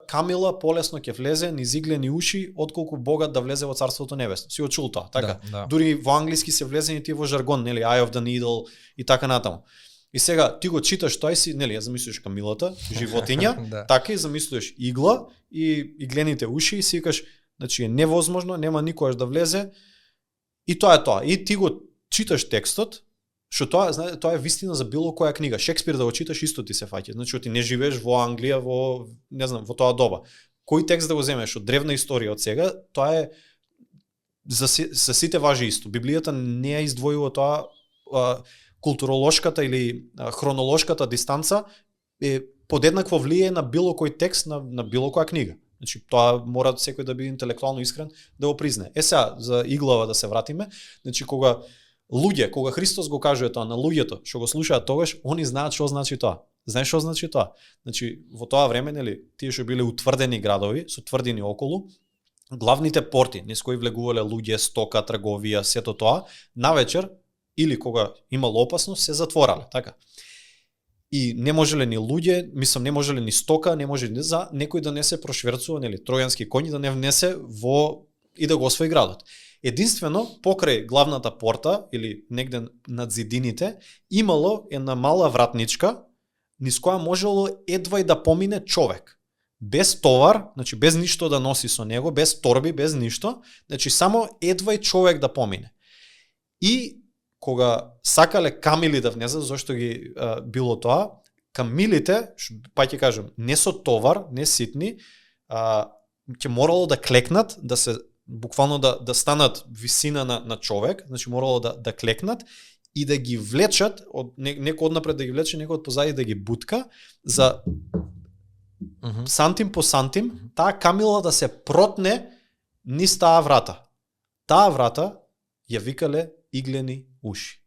камила полесно ќе влезе низ иглени уши отколку богат да влезе во царството небесно. Си го чул тоа, така? Да. Дури во англиски се влезени тие во жаргон, нели, Eye of the Needle и така натаму. И сега ти го читаш тој си, нели, ја замислуваш камилата, животиња, Да. така и замислуваш игла и иглените уши и си викаш, значи е невозможно, нема никогаш да влезе. И тоа е тоа. И ти го читаш текстот, што тоа е вистина за било која книга. Шекспир да го читаш исто ти се фаќа. Значи ти не живееш во Англија, во не знам, во тоа доба. Кој текст да го земеш од древна историја од сега, тоа е за сите важи исто. Библијата не ја издвојува тоа, културолошката или хронолошката дистанца е подеднакво влие на било кој текст на било која книга. Значи тоа мора секој да биде интелектуално искрен да го признае. Сега за иглава да се вратиме, значи кога Христос го кажува тоа на луѓето што го слушаат тогаш, они знаат што значи тоа. Знаеш што значи тоа? Значи во тоа време, нели, тие што биле утврдени градови со тврдини околу, главните порти низ кои влегувале луѓе, стока, трговија, сето тоа, навечер или кога имало опасност се затворале, така. И не можеле ни луѓе, мислам не можеле ни стока, не може ни за некој да не се прошверцува, нели, тројански коњи да не внесе во и да го освои градот. Единствено покрај главната порта или негде над зидините имало една мала вратничка низ која можело едва и да помине човек. Без товар, значи без ништо да носи со него, без торби, без ништо, значи само едва и човек да помине. И кога сакале камили да внезат, зашто ги било тоа, камилите, па ќе кажам, не со товар, не ситни, ќе морало да клекнат, да се буквално да станат висина на човек, значи морало да клекнат и да ги влечат, некој однапред да ги влече, некој од позади да ги бутка, за сантим по сантим, таа камила да се протне низ таа врата. Таа врата ја викале иглени уши.